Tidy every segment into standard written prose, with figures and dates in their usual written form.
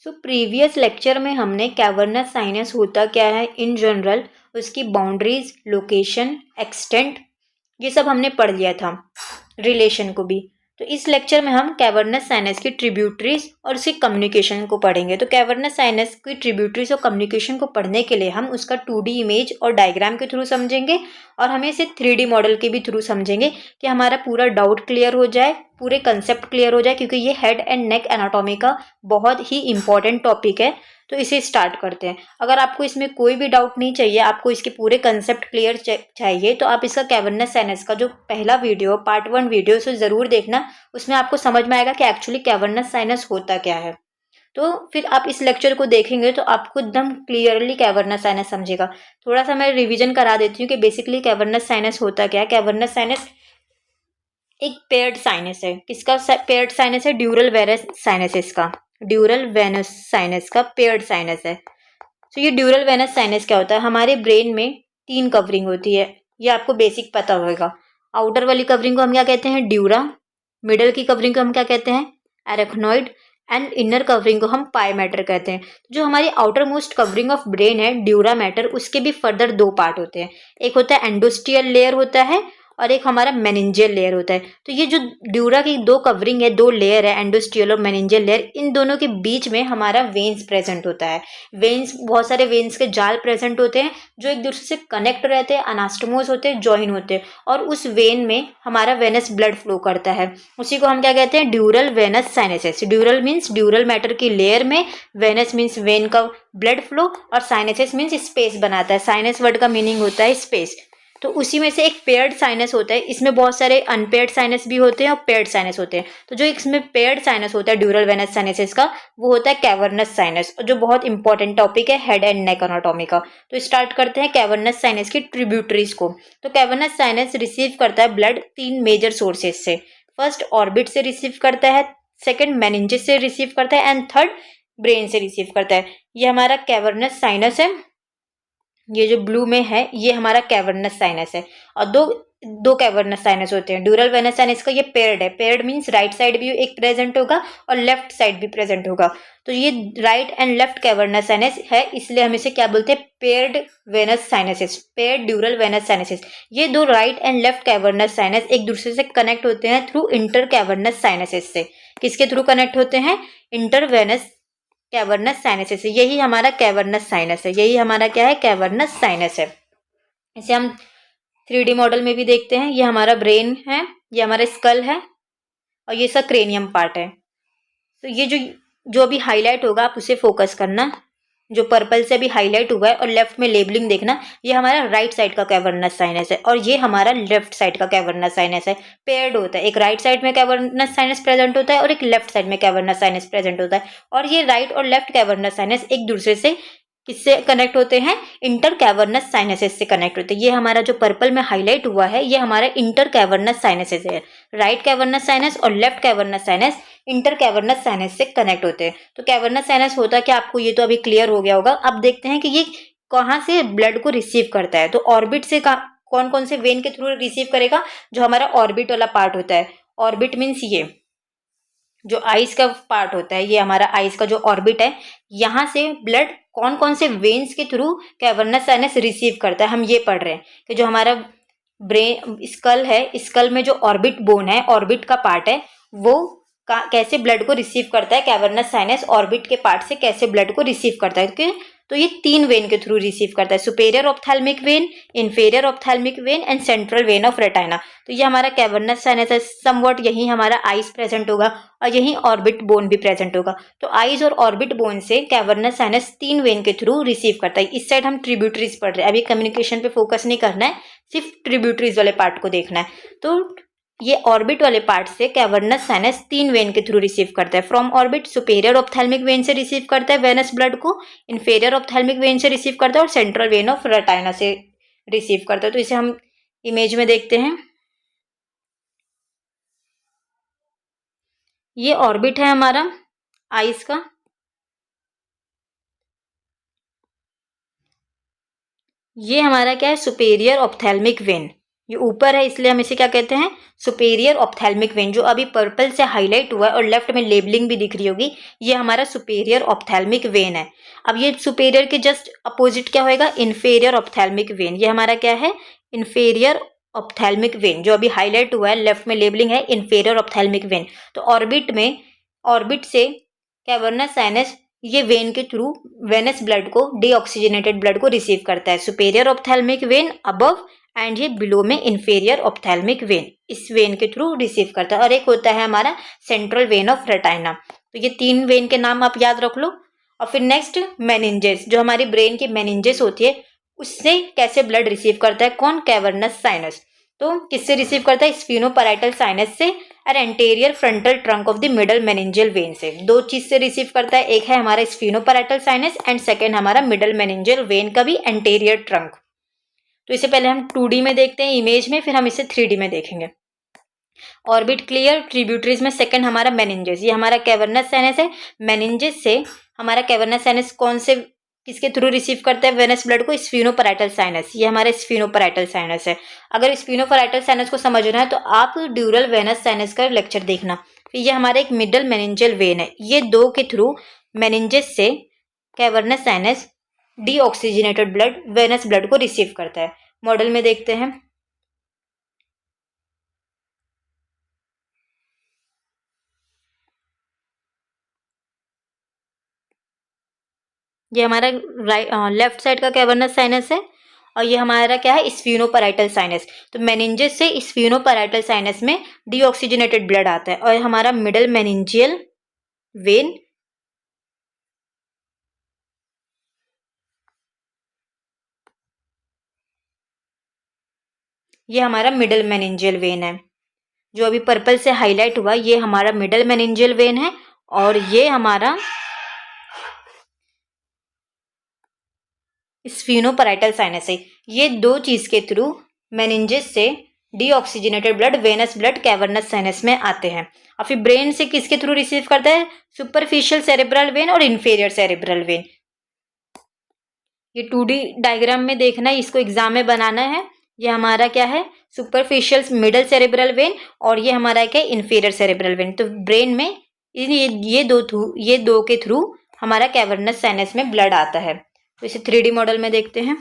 Previous lecture में हमने cavernous sinus होता क्या है इन जनरल, उसकी बाउंड्रीज, लोकेशन, एक्सटेंट, ये सब हमने पढ़ लिया था, रिलेशन को भी। तो इस लेक्चर में हम कैवर्नस साइनस की ट्रिब्यूटरीज और उसकी कम्युनिकेशन को पढ़ेंगे। तो कैवर्नस साइनस की ट्रिब्यूटरीज और कम्युनिकेशन को पढ़ने के लिए हम उसका 2D इमेज और डायग्राम के थ्रू समझेंगे, और हमें इसे 3D मॉडल के भी थ्रू समझेंगे कि हमारा पूरा डाउट क्लियर हो जाए, पूरे कंसेप्ट क्लियर हो जाए, क्योंकि ये हेड एंड नेक एनाटॉमी का बहुत ही इंपॉर्टेंट टॉपिक है। तो इसे स्टार्ट करते हैं। अगर आपको इसमें कोई भी डाउट नहीं चाहिए, आपको इसके पूरे कंसेप्ट क्लियर चाहिए, तो आप इसका कैवर्नस साइनस का जो पहला वीडियो पार्ट 1 वीडियो उसे ज़रूर देखना। उसमें आपको समझ में आएगा कि एक्चुअली कैवर्नस साइनस होता क्या है। तो फिर आप इस लेक्चर को देखेंगे तो आपको एकदम क्लियरली कैवर्नस साइनस समझेगा। थोड़ा सा मैं रिवीजन करा देती हूँ कि बेसिकली कैवर्नस साइनस होता क्या है। कैवर्नस साइनस एक पेयर्ड साइनस है। किसका पेयर्ड साइनस है? ड्यूरल वेनस साइनसिस का। ड्यूरल वेनस साइनस का पेयर्ड साइनस है। तो ये ड्यूरल वेनस साइनस क्या होता है? हमारे ब्रेन में 3 कवरिंग होती है, ये आपको बेसिक पता होगा। आउटर वाली कवरिंग को हम क्या कहते हैं? ड्यूरा। मिडल की कवरिंग को हम क्या कहते हैं? एरेक्नॉइड। एंड इनर कवरिंग को हम पाई मैटर कहते हैं। जो हमारी outer most covering of brain है ड्यूरा मैटर, उसके भी फर्दर 2 पार्ट होते हैं। एक होता है एंडोस्टियल लेयर होता है, और एक हमारा मेनिंजियल लेयर होता है। तो ये जो ड्यूरा की 2 कवरिंग है, 2 लेयर है, एंडोस्टियल और मेनिंजियल लेयर, इन दोनों के बीच में हमारा वेन्स प्रेजेंट होता है। वेन्स, बहुत सारे वेन्स के जाल प्रेजेंट होते हैं जो एक दूसरे से कनेक्ट रहते हैं, अनास्टोमोस होते हैं, ज्वाइन होते हैं, और उस वेन में हमारा वेनस ब्लड फ्लो करता है। उसी को हम क्या कहते हैं? Dural venous sinuses. Dural means dural matter की लेयर में, वेनस मीन्स वेन का ब्लड फ्लो, और साइनसिस मीन्स स्पेस बनाता है। साइनस वर्ड का मीनिंग होता है स्पेस। तो उसी में से एक पेयर्ड साइनस होता है। इसमें बहुत सारे अनपेयर्ड साइनस भी होते हैं और पेयर्ड साइनस होते हैं। तो जो इसमें पेयर्ड साइनस होता है ड्यूरल वेनस साइनसिस का, वो होता है कैवर्नस साइनस, जो बहुत इंपॉर्टेंट टॉपिक है हेड एंड नेक एनाटॉमी का। तो स्टार्ट करते हैं कैवर्नस साइनस की ट्रिब्यूटरीज को। तो कैवर्नस साइनस रिसीव करता है ब्लड 3 मेजर सोर्सेज से। फर्स्ट ऑर्बिट से रिसीव करता है, सेकेंड मेनिंजेस से रिसीव करता है, एंड थर्ड ब्रेन से रिसीव करता है। ये हमारा कैवर्नस साइनस है। ये जो ब्लू में है ये हमारा कैवर्नस साइनस है। और दो कैवर्नस साइनस होते हैं। ड्यूरल वेनस साइनस का ये पेयर्ड है। पेयर्ड मीन्स राइट साइड भी एक प्रेजेंट होगा और लेफ्ट साइड भी प्रेजेंट होगा। तो ये right and left cavernous sinus है, इसलिए हम इसे क्या बोलते हैं? Paired venous sinuses, paired dural venous sinuses. ये 2 right and left cavernous sinus एक दूसरे से कनेक्ट होते हैं थ्रू इंटर कैवर्नस साइनसिस से। किसके थ्रू कनेक्ट होते हैं? Intravenous cavernous sinuses. यही हमारा कैवर्नस साइनस है। यही हमारा क्या है? कैवर्नस साइनस है। इसे हम 3D मॉडल में भी देखते हैं। ये हमारा ब्रेन है, ये हमारा स्कल है, और ये सब क्रेनियम पार्ट है। तो ये जो भी हाईलाइट होगा आप उसे फोकस करना, जो पर्पल से भी हाईलाइट हुआ है, और लेफ्ट में लेबलिंग देखना। ये हमारा राइट साइड का कैवर्नस साइनस है, और ये हमारा लेफ्ट साइड का कैवर्नस साइनस है। पेयर्ड होता है, एक राइट साइड में कैवर्नस साइनस प्रेजेंट होता है और एक लेफ्ट साइड में कैवर्नस साइनस प्रेजेंट होता है। और ये राइट और लेफ्ट कैवर्नस साइनस एक दूसरे से किससे कनेक्ट होते हैं? इंटर कैवर्नस साइनसेस से कनेक्ट होते हैं। ये हमारा जो पर्पल में हाईलाइट हुआ है ये हमारा इंटर कैवर्नस साइनसेस है। राइट कैवर्नस साइनस और left cavernous sinus inter cavernous sinus से कनेक्ट होते हैं। तो कैवर्नस साइनस होता है कि आपको ये तो अभी क्लियर हो गया होगा। अब देखते हैं कि ये कहाँ से ब्लड को रिसीव करता है। तो ऑर्बिट से कौन कौन से वेन के थ्रू रिसीव करेगा? जो हमारा ऑर्बिट वाला पार्ट होता है। ऑर्बिट मीन्स ये जो आइस का पार्ट होता है, ये हमारा आइस का जो ऑर्बिट है, यहाँ से ब्लड कौन कौन से वेन्स के थ्रू कैवर्नस साइनस रिसीव करता है, हम ये पढ़ रहे हैं। कि जो हमारा ब्रेन स्कल है, स्कल में जो ऑर्बिट बोन है, ऑर्बिट का पार्ट है, वो कैसे ब्लड को रिसीव करता है। कैवर्नस साइनस ऑर्बिट के पार्ट से कैसे ब्लड को रिसीव करता है, क्योंकि तो ये 3 वेन के थ्रू रिसीव करता है। Superior ophthalmic when, inferior ophthalmic when, and central vein of retina. तो ये हमारा कैवर्नस साइनस है। समवॉट यही हमारा आइस प्रेजेंट होगा, और यही ऑर्बिट बोन भी प्रेजेंट होगा। तो आइस और ऑर्बिट बोन से कैवर्नस साइनस 3 वेन के थ्रू रिसीव करता है। इस साइड हम ट्रिब्यूटरीज पढ़ रहे हैं, अभी कम्युनिकेशन पे फोकस नहीं करना है, सिर्फ ट्रिब्यूटरीज वाले पार्ट को देखना है। तो ये ऑर्बिट वाले पार्ट से कैवर्नस साइनस 3 वेन के थ्रू रिसीव करता है। From orbit superior ophthalmic when से रिसीव करता है वेनस ब्लड को, इंफेरियर ऑप्थेल्मिक वेन से रिसीव करता है, और सेंट्रल वेन ऑफ रेटाइना से रिसीव करता है। तो इसे हम इमेज में देखते हैं। ये ऑर्बिट है हमारा आइस का। ये हमारा क्या है? Superior ophthalmic when. ये ऊपर है इसलिए हम इसे क्या कहते हैं, सुपेरियर ऑप्थेल्मिक वेन। जो अभी पर्पल से हाईलाइट हुआ है और लेफ्ट में लेबलिंग भी दिख रही होगी, ये हमारा सुपेरियर ऑप्थेल्मिक वेन है। अब ये सुपेरियर के जस्ट अपोजिट क्या होएगा, इन्फेरियर ऑप्थेल्मिक वेन। ये हमारा क्या है, इन्फेरियर ऑप्थेल्मिक वेन। जो अभी हाईलाइट हुआ है लेफ्ट में लेबलिंग है इन्फेरियर ऑप्थेल्मिक वेन। तो ऑर्बिट से कैवर्नस साइनस ये वेन के थ्रू वेनस ब्लड को, डीऑक्सीजनेटेड ब्लड को रिसीव करता है। Superior ophthalmic when above and ये बिलो में इन्फेरियर ऑप्थेल्मिक वेन, इस वेन के थ्रू रिसीव करता है। और एक होता है हमारा सेंट्रल वेन ऑफ रेटाइना। तो ये 3 वेन के नाम आप याद रख लो। और फिर नेक्स्ट मेनिंजेस, जो हमारी ब्रेन की मेनिंजेस होती है, उससे कैसे ब्लड रिसीव करता है कौन, कैवर्नस साइनस। तो किससे रिसीव करता है, स्फीनोपैराइटल साइनस से और anterior frontal trunk of the middle meningeal when से। 2 चीज से रिसीव करता है, एक है हमारा स्फीनोपैराइटल साइनस एंड सेकेंड हमारा मिडल मेनिंजियल वेन का भी एंटेरियर ट्रंक। तो इसे पहले हम 2D में देखते हैं इमेज में, फिर हम इसे 3D में देखेंगे। ऑर्बिट क्लियर, ट्रिब्यूटरीज में सेकंड हमारा मेनिंजेस, ये हमारा कैवर्नस साइनस है। मेनिंजेस से हमारा कैवर्नस साइनस कौन से, किसके थ्रू रिसीव करता है वेनस ब्लड को, स्फीनोपैराइटल साइनस। ये हमारा स्फीनोपैराइटल साइनस है। अगर स्फीनोपैराइटल साइनस को समझना है तो आप ड्यूरल वेनस साइनस का लेक्चर देखना। फिर ये हमारा एक मिडल मेनिंजियल वेन है। ये 2 के थ्रू मेनिंजेस से cavernous sinus deoxygenated blood, venous blood को रिसीव करता है। मॉडल में देखते हैं। ये हमारा लेफ्ट साइड का कैवर्नस साइनस है और ये हमारा क्या है, स्फीनोपैराइटल साइनस। तो मेनिंजेस से स्फीनोपैराइटल साइनस में डीऑक्सीजनेटेड ब्लड आता है। और हमारा मिडल मेनिंजियल वेन, ये हमारा मिडल मेनिंजियल वेन है। जो अभी पर्पल से हाईलाइट हुआ ये हमारा मिडल मेनिंजियल वेन है और ये हमारा स्फीनोपैराइटल साइनस है। ये 2 चीज के थ्रू मेनिंजेस से deoxygenated blood, venous blood cavernous sinus में आते हैं। और फिर ब्रेन से किसके थ्रू रिसीव करता है, सुपरफिशियल सेरेब्रल वेन और इन्फेरियर सेरेब्रल वेन। ये 2D डायग्राम में देखना है, इसको एग्जाम में बनाना है। ये हमारा क्या है, सुपरफिशियल मिडल सेरेब्रल वेन और ये हमारा क्या है, इन्फेरियर सेरेब्रल वेन। तो ब्रेन में ये दो के थ्रू हमारा कैवर्नस साइनस में ब्लड आता है। तो इसे 3D मॉडल में देखते हैं।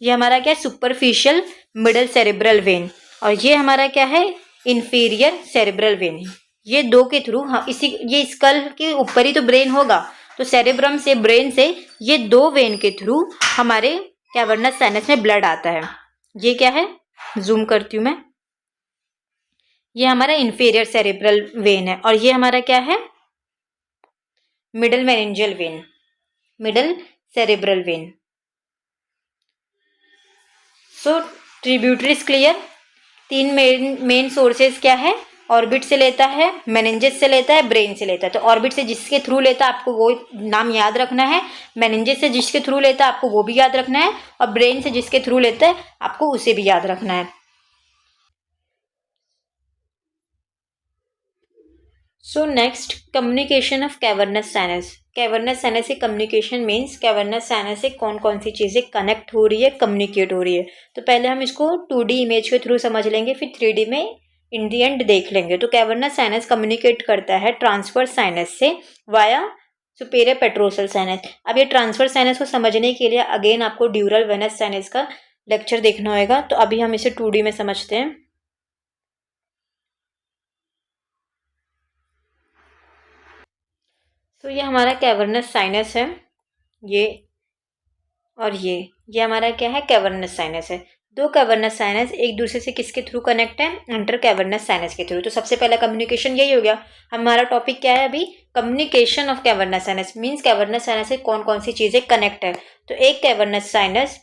ये हमारा क्या है, सुपरफिशियल मिडल सेरेब्रल वेन और ये हमारा क्या है, इन्फीरियर सेरेब्रल वेन। ये 2 के थ्रू ये स्कल के ऊपर ही तो ब्रेन होगा, तो सेरेब्रम से, ब्रेन से ये 2 वेन के थ्रू हमारे कैवर्नस साइनस में ब्लड आता है। ये क्या है, जूम करती हूँ मैं, ये हमारा इन्फीरियर सेरेब्रल वेन है और ये हमारा क्या है, middle meningeal when, middle cerebral when. So tributaries clear. 3 main sources क्या है, ऑर्बिट से लेता है, मेनिंजेस से लेता है, ब्रेन से लेता है। तो ऑर्बिट से जिसके थ्रू लेता है आपको वो नाम याद रखना है, मेनिंजेस से जिसके थ्रू लेता है आपको वो भी याद रखना है और ब्रेन से जिसके थ्रू लेता है आपको उसे भी याद रखना है। So next, communication of cavernous sinus. Cavernous sinus से कम्युनिकेशन मीन्स कैवर्नस साइनस से कौन कौन सी चीज़ें कनेक्ट हो रही है, कम्युनिकेट हो रही है। तो पहले हम इसको 2D इमेज के थ्रू समझ लेंगे, फिर 3D में इन दी एंड देख लेंगे। तो कैवर्नस साइनस कम्युनिकेट करता है ट्रांसवर्स साइनस से वाया सुपेरियर पेट्रोसल साइनस। अब ये ट्रांसवर्स साइनस को समझने के लिए अगेन आपको ड्यूरल वेनस साइनस का लेक्चर देखना होगा। तो अभी हम इसे 2D में समझते हैं। तो ये हमारा कैवर्नस साइनस है, ये और ये हमारा क्या है, कैवर्नस साइनस है। 2 कैवर्नस साइनस एक दूसरे से किसके थ्रू कनेक्ट है, इंटर कैवर्नस साइनस के थ्रू। तो सबसे पहला कम्युनिकेशन यही हो गया। हमारा टॉपिक क्या है अभी, communication of cavernous sinus means cavernous sinus से कौन कौन सी चीज़ें कनेक्ट है। तो एक cavernous sinus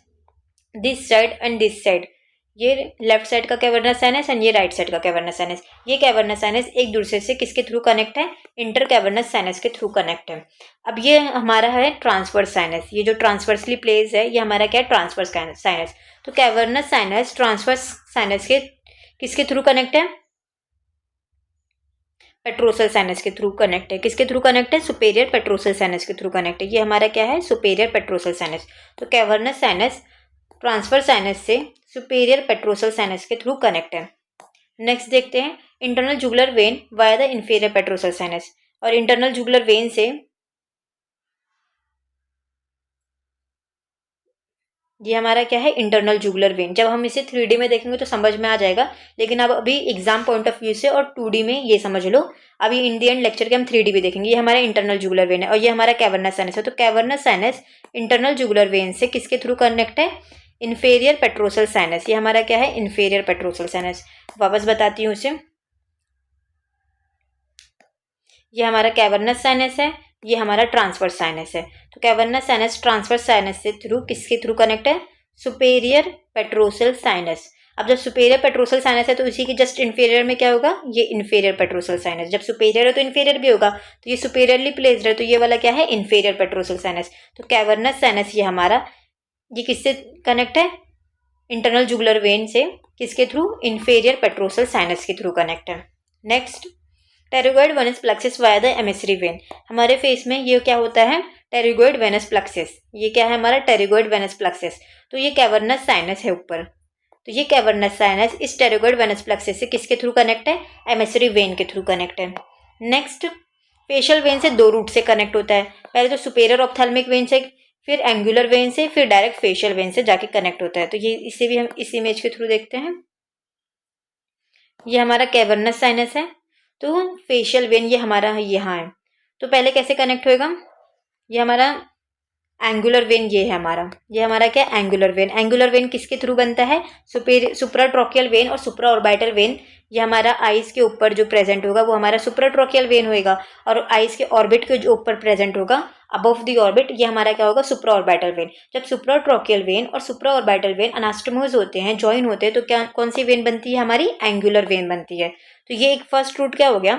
this side and this side, ये लेफ्ट साइड का कैवर्नस साइनस एंड ये राइट साइड का कैवर्नस साइनस। ये कैवर्नस साइनस एक दूसरे से किसके थ्रू कनेक्ट है, इंटर कैवर्नस साइनस के थ्रू कनेक्ट है। अब ये हमारा है ट्रांसवर्स साइनस, ये जो ट्रांसवर्सली प्लेस है ये हमारा क्या है, ट्रांसवर्स साइनस। तो कैवर्नस साइनस ट्रांसवर्स साइनस के किसके थ्रू कनेक्ट है, पेट्रोसल साइनस के थ्रू कनेक्ट है। किसके थ्रू कनेक्ट है, सुपेरियर पेट्रोसल साइनस के थ्रू कनेक्ट है। ये हमारा क्या है, सुपेरियर पेट्रोसल साइनस। तो कैवर्नस साइनस ट्रांसफर साइनस से सुपेरियर पेट्रोसल साइनस के थ्रू कनेक्ट है। नेक्स्ट देखते हैं internal jugular vein via the inferior petrosal sinus. और इंटरनल जुगुलर वेन से ये हमारा क्या है, इंटरनल जुगुलर वेन। जब हम इसे 3D में देखेंगे तो समझ में आ जाएगा, लेकिन अब अभी एग्जाम पॉइंट ऑफ व्यू से और 2D में ये समझ लो। अभी इन दी एंड लेक्चर के हम 3D भी देखेंगे। ये हमारा इंटरनल जुगुलर वेन है और ये हमारा कैवर्नस साइनस है। तो cavernous sinus internal jugular vein से किसके थ्रू कनेक्ट है, इन्फेरियर पेट्रोसल साइनस। ये हमारा क्या है, इन्फेरियर पेट्रोसल साइनस। वापस बताती हूँ उसे, ये हमारा कैवर्नस साइनस है, ये हमारा ट्रांसवर्स साइनस है। तो कैवर्नस साइनस ट्रांसवर्स साइनस से थ्रू किसके थ्रू कनेक्ट है, सुपेरियर पेट्रोसल साइनस। अब जब सुपेरियर पेट्रोसल साइनस है तो इसी के जस्ट इन्फीरियर में क्या होगा, ये इन्फीरियर पेट्रोसल साइनस। जब सुपेरियर है तो इन्फीरियर भी होगा, तो ये सुपेरियरली प्लेस्ड है, तो ये वाला क्या है, इन्फीरियर पेट्रोसल साइनस। तो कैवर्नस साइनस ये हमारा, ये किससे कनेक्ट है, इंटरनल जुगुलर वेन से, किसके थ्रू, इन्फीरियर पेट्रोसल साइनस के थ्रू कनेक्ट है। Next pterygoid venous plexus via the emissary vein. हमारे फेस में ये क्या होता है, टेरिगोइड वेनस प्लेक्सिस। ये क्या है हमारा, टेरिगोइड वेनस प्लेक्सिस। तो ये कैवर्नस साइनस है ऊपर, तो ये कैवर्नस साइनस इस टेरिगोइड वेनस प्लेक्सिस से किसके थ्रू कनेक्ट है, एमिसरी वेन के थ्रू कनेक्ट है। नेक्स्ट फेशियल वेन से 2 रूट से कनेक्ट होता है। पहले तो सुपेरियर ऑप्थेल्मिक वेन से, फिर एंगुलर वेन से, फिर डायरेक्ट फेशियल वेन से जाके कनेक्ट होता है। तो ये इसे भी हम इस इमेज के थ्रू देखते हैं। ये हमारा कैवर्नस साइनस है, तो फेशियल वेन ये हमारा यहाँ है। तो पहले कैसे कनेक्ट होएगा, ये हमारा एंगुलर वेन, ये है हमारा, ये हमारा क्या, एंगुलर वेन। एंगुलर वेन किसके थ्रू बनता है, सुप्राट्रोकियल वेन और सुप्रा ऑर्बिटल वेन। ये हमारा आइज के ऊपर जो प्रेजेंट होगा वो हमारा सुप्राट्रोकियल वेन होएगा, और आइज के ऑर्बिट के जो ऊपर प्रेजेंट होगा अबव द ऑर्बिट, ये हमारा क्या होगा, सुप्रा ऑर्बिटल वेन। जब सुप्राट्रोकियल वेन और सुप्रा ऑर्बिटल वेन अनास्टोमोज होते हैं, ज्वाइन होते हैं, तो क्या कौन सी वेन बनती है, हमारी एंगुलर वेन बनती है। तो ये एक फर्स्ट रूट क्या हो गया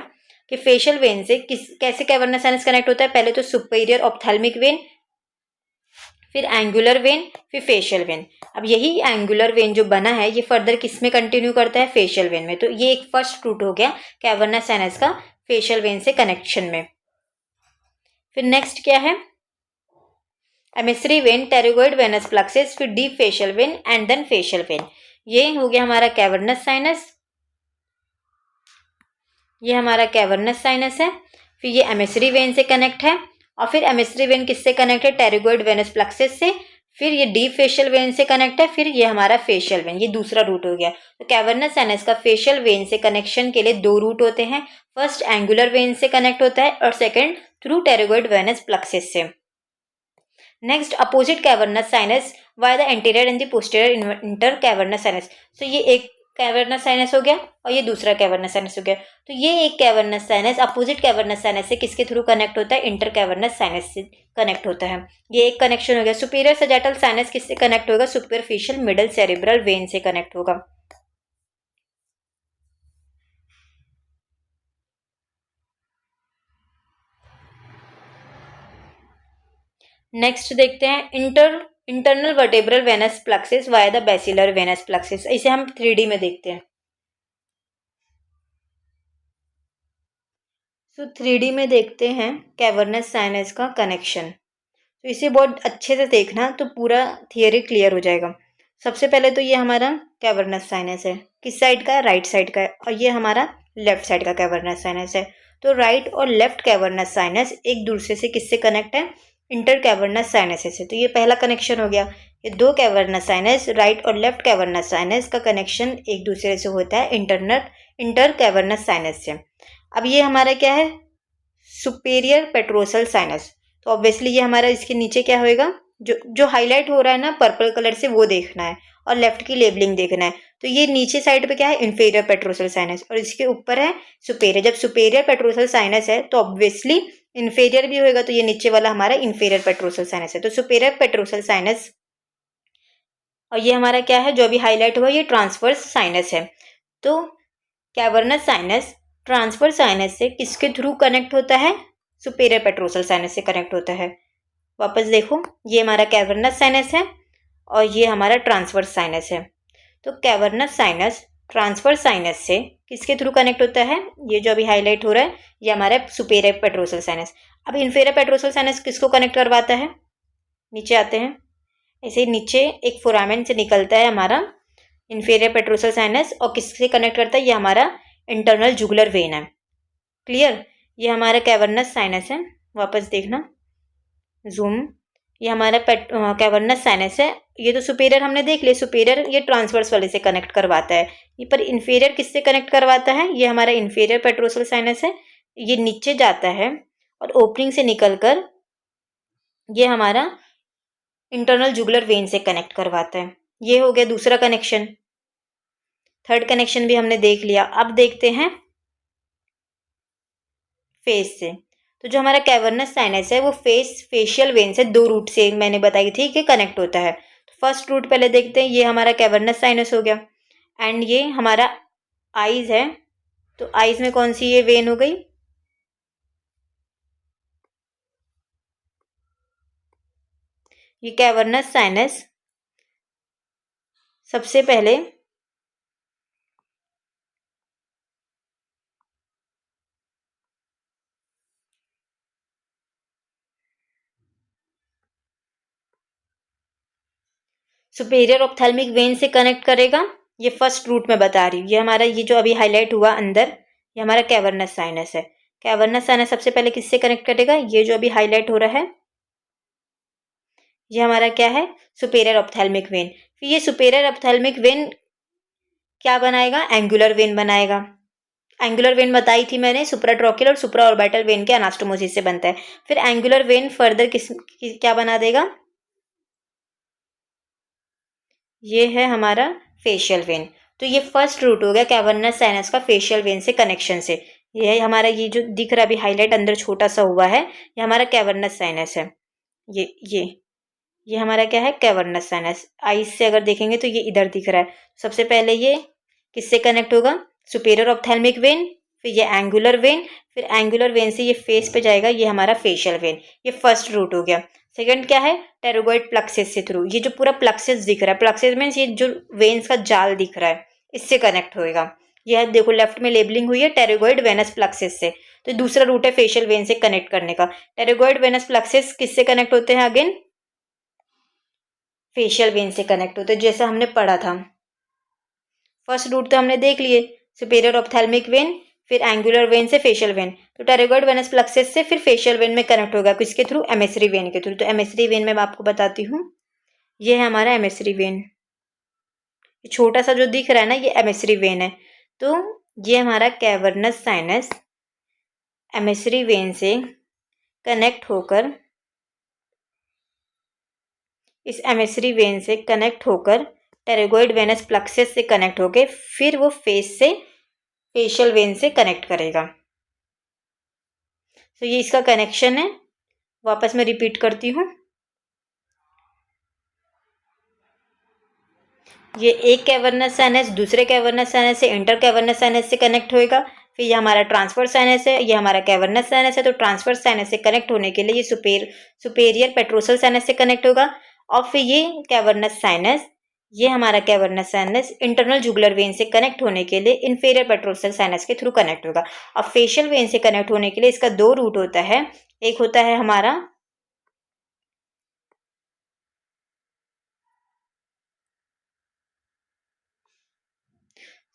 कि फेशियल वेन से कैसे कैवर्नस साइनस कनेक्ट होता है, पहले तो सुपेरियर ऑप्थेल्मिक वेन, फिर एंगुलर वेन, फिर फेशियल वेन। अब यही एंगुलर वेन जो बना है ये फर्दर किस में कंटिन्यू करता है, फेशियल वेन में। तो ये एक फर्स्ट रूट हो गया कैवर्नस साइनस का फेशियल वेन से कनेक्शन में। फिर नेक्स्ट क्या है, emissary vein, pterygoid venous plexus, फिर deep facial vein and then facial vein. ये हो गया हमारा कैवर्नस साइनस, ये हमारा कैवर्नस साइनस है। फिर ये एमिसरी वेन से कनेक्ट है, और फिर एमिसरी वेन किससे कनेक्ट है, टेरिगोइड वेनस प्लेक्सिस से। फिर ये डीप फेशियल वेन से कनेक्ट है, फिर ये हमारा फेशियल वेन, ये दूसरा रूट हो गया। तो कैवर्नस साइनस का फेशियल वेन से कनेक्शन के लिए 2 रूट होते हैं। फर्स्ट एंगुलर वेन से कनेक्ट होता है और second through pterygoid venous plexus से। Next opposite cavernous sinus via the anterior and the posterior inter cavernous sinus. तो ये एक कैवर्नस साइनस हो गया और ये दूसरा कैवर्नस साइनस हो गया। तो ये एक cavernous sinus opposite cavernous sinus से किसके थ्रू कनेक्ट होता है, इंटर कैवर्नस साइनस से कनेक्ट होता है। ये एक कनेक्शन हो गया। सुपीरियर सैजिटल साइनस किससे कनेक्ट होगा, सुपरफिशियल मिडल सेरेब्रल वेन से कनेक्ट होगा। नेक्स्ट देखते हैं internal vertebral venous plexus via the basilar venous plexus. इसे हम 3D में देखते हैं। तो 3D में देखते हैं कैवर्नस साइनस का कनेक्शन। तो इसे बहुत अच्छे से देखना तो पूरा थियरी क्लियर हो जाएगा। सबसे पहले तो ये हमारा कैवर्नस साइनस है, किस साइड का है, राइट साइड का है, और ये हमारा लेफ्ट साइड का कैवर्नस साइनस है। तो राइट और लेफ्ट कैवर्नस साइनस एक दूसरे से किससे कनेक्ट है, इंटर कैवर्नस साइनस से। तो ये पहला कनेक्शन हो गया। ये 2 कैवर्नस साइनस, राइट और लेफ्ट कैवर्नस साइनस का कनेक्शन एक दूसरे से होता है इंटर कैवर्नस साइनस से। अब ये हमारा क्या है, सुपेरियर पेट्रोसल साइनस। तो ऑब्वियसली ये हमारा इसके नीचे क्या होएगा, जो हाईलाइट हो रहा है ना पर्पल कलर से, वो देखना है और लेफ्ट की लेबलिंग देखना है। तो ये नीचे साइड पे क्या है, इन्फीरियर पेट्रोसल साइनस, और इसके ऊपर है सुपेरियर। जब सुपेरियर पेट्रोसल साइनस है तो ऑब्वियसली इन्फीरियर भी होएगा, तो ये नीचे वाला हमारा इन्फीरियर पेट्रोसल साइनस है। तो सुपेरियर पेट्रोसल साइनस, और ये हमारा क्या है जो अभी हाईलाइट हुआ, ये ट्रांसवर्स साइनस है। तो कैवर्नस साइनस ट्रांसफर साइनस से किसके थ्रू कनेक्ट होता है, सुपेरियर पेट्रोसल साइनस से कनेक्ट होता है। वापस देखो, ये हमारा कैवर्नस साइनस है और ये हमारा ट्रांसवर्स साइनस है। तो कैवर्नस साइनस ट्रांसफर साइनस से किसके थ्रू कनेक्ट होता है, ये जो अभी हाईलाइट हो रहा है ये हमारा सुपेरियर पेट्रोसल साइनस। अब इन्फीरियर पेट्रोसल साइनस किसको कनेक्ट करवाता है, नीचे आते हैं। ऐसे नीचे एक फोरामेन से निकलता है हमारा इन्फीरियर पेट्रोसल साइनस और किससे कनेक्ट करता है, ये हमारा इंटरनल जुगुलर वेन है। क्लियर, ये हमारा कैवर्नस साइनस है, वापस देखना जूम, ये हमारा कैवर्नस साइनस है। ये तो सुपेरियर हमने देख लिया, सुपेरियर ये ट्रांसवर्स वाले से कनेक्ट करवाता है, ये पर इन्फीरियर किससे कनेक्ट करवाता है, ये हमारा इन्फीरियर पेट्रोसल साइनस है। ये नीचे जाता है और ओपनिंग से निकलकर ये हमारा इंटरनल जुगुलर वेन से कनेक्ट करवाता है। ये हो गया दूसरा कनेक्शन। थर्ड कनेक्शन भी हमने देख लिया। अब देखते हैं फेस से। तो जो हमारा कैवर्नस साइनस है वो फेशियल वेन से दो रूट से मैंने बताई थी कि कनेक्ट होता है। तो फर्स्ट रूट पहले देखते हैं, ये हमारा कैवर्नस साइनस हो गया एंड ये हमारा आईज है। तो आईज में कौन सी ये वेन हो गई, ये कैवर्नस साइनस सबसे पहले सुपेरियर ऑप्थेल्मिक वेन से कनेक्ट करेगा। ये फर्स्ट रूट में बता रही हूँ, ये हमारा ये जो अभी हाईलाइट हुआ अंदर, ये हमारा कैवर्नस साइनस है। कैवर्नस साइनस सबसे पहले किससे कनेक्ट करेगा, ये जो अभी हाईलाइट हो रहा है ये हमारा क्या है, सुपेरियर ऑप्थेल्मिक वेन। फिर ये सुपेरियर ऑप्थेल्मिक वेन क्या बनाएगा, एंगुलर वेन बनाएगा। एंगुलर वेन बताई थी मैंने, सुप्राट्रोकियल और सुप्रा ऑर्बिटल वेन के अनास्टोमोसिस से बनता है। फिर एंगुलर वेन फर्दर क्या बना देगा, ये है हमारा फेशियल वेन। तो ये फर्स्ट रूट हो गया कैवर्नस साइनस का फेशियल वेन से कनेक्शन से। ये है हमारा, ये जो दिख रहा है अभी हाईलाइट अंदर छोटा सा हुआ है, ये हमारा कैवर्नस साइनस है। ये हमारा क्या है, कैवर्नस साइनस। आईज से अगर देखेंगे तो ये इधर दिख रहा है। सबसे पहले ये किससे कनेक्ट होगा, सुपेरियर ऑप्थेल्मिक वेन, फिर ये एंगुलर वेन, फिर एंगुलर वेन से ये फेस पे जाएगा, ये हमारा फेशियल वेन। ये फर्स्ट रूट हो गया। सेकंड क्या है, टेरोगोइड प्लक्सिस से थ्रू, ये जो पूरा प्लक्सिस दिख रहा है, प्लक्सिस मीन्स ये जो वेन्स का जाल दिख रहा है, इससे कनेक्ट होएगा। यह देखो लेफ्ट में लेबलिंग हुई है टेरोगोइड वेनस प्लक्सिस से। तो दूसरा रूट है फेशियल वेन से कनेक्ट करने का। टेरोगोइड वेनस प्लक्सिस किससे कनेक्ट होते हैं, अगेन फेशियल वेन से कनेक्ट होते हैं, जैसा हमने पढ़ा था। फर्स्ट रूट तो हमने देख लिए, सुपेरियर ऑप्थेल्मिक वेन, फिर एंगुलर वेन से फेशियल वेन। तो टेरोगोइड वेनस प्लक्सिस से फिर फेशियल वेन में कनेक्ट होगा, किसके थ्रू, एमेसरी वेन के थ्रू। तो एमेसरी वेन में मैं आपको बताती हूँ, ये है हमारा एमेसरी वेन। छोटा सा जो दिख रहा है ना, ये एमेसरी वेन है। तो ये हमारा कैवर्नस साइनस एमेसरी वेन से कनेक्ट होकर, इस एमेसरी वेन से कनेक्ट होकर टेरोगोइड वेनस प्लक्सिस से कनेक्ट होकर फिर वो फेस से फेशियल वेन से कनेक्ट करेगा। तो ये इसका कनेक्शन है। वापस मैं रिपीट करती हूँ, ये एक कैवर्नस साइनस दूसरे कैवर्नस साइनस से इंटर कैवर्नस साइनस से कनेक्ट होएगा। फिर ये हमारा ट्रांसफर साइनस है, ये हमारा कैवर्नस साइनस है। तो ट्रांसफर साइनस से कनेक्ट होने के लिए ये सुपेरियर पेट्रोसल साइनस से कनेक्ट होगा। और फिर ये कैवर्नस साइनस, ये हमारा cavernous sinus internal jugular vein से कनेक्ट होने के लिए इन्फीरियर पेट्रोसल साइनस के थ्रू कनेक्ट होगा। और फेशियल वेन से कनेक्ट होने के लिए इसका दो रूट होता है, एक होता है हमारा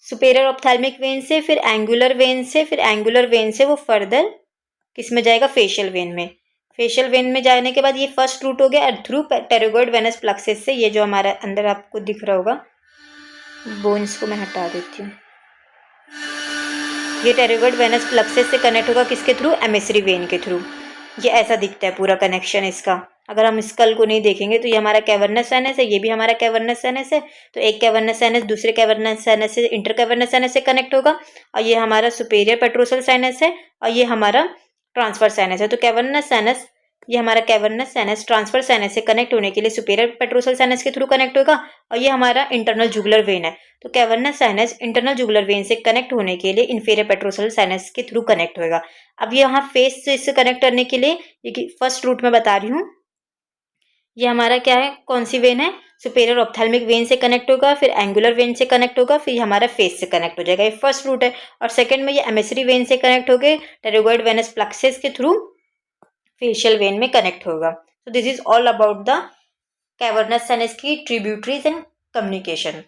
सुपेरियर ऑप्थेल्मिक वेन से, फिर एंगुलर वेन से, फिर एंगुलर वेन से वो फर्दर किस में जाएगा, फेशियल वेन में। फेशियल वेन में जाने के बाद ये फर्स्ट रूट हो गया और थ्रू टेरोगोइड वेनस प्लक्सिस से, ये जो हमारा अंदर आपको दिख रहा होगा, बोन्स को मैं हटा देती हूँ, ये टेरोगोइड वेनस प्लक्सिस से कनेक्ट होगा किसके थ्रू, एमेसरी वेन के थ्रू। ये ऐसा दिखता है पूरा कनेक्शन इसका। अगर हम स्कल को नहीं देखेंगे तो ये हमारा कैवर्नस साइनस है, ये भी हमारा कैवर्नस साइनस है। तो एक कैवर्नस साइनस दूसरे कैवर्नस साइनस से इंटर कैवर्नस साइनस से कनेक्ट होगा। और ये हमारा सुपेरियर पेट्रोसल साइनस है और ये हमारा ट्रांसफर साइनस है। तो कैवर्नस साइनस, ये हमारा कैवर्नस साइनस ट्रांसफर साइनस से कनेक्ट होने के लिए सुपेरियर पेट्रोसल साइनस के थ्रू कनेक्ट होगा। और ये हमारा इंटरनल जुगुलर वेन है। तो cavernous sinus internal jugular vein से कनेक्ट होने के लिए इन्फीरियर पेट्रोसल साइनस के थ्रू कनेक्ट होगा। अब ये यहाँ फेस से इससे कनेक्ट करने के लिए, ये फर्स्ट रूट में बता रही हूँ, ये हमारा क्या है, कौन सी वेन है, सुपेरियर ऑप्थेल्मिक वेन से कनेक्ट होगा, फिर एंगुलर वेन से कनेक्ट होगा, फिर हमारा फेस से कनेक्ट हो जाएगा। ये फर्स्ट रूट है। और सेकंड में ये एमेसरी वेन से कनेक्ट होकर टेरोगोइड वेनस प्लक्सिस के थ्रू फेशियल वेन में कनेक्ट होगा। तो this is all about the cavernous sinus की ट्रिब्यूटरीज एंड कम्युनिकेशन।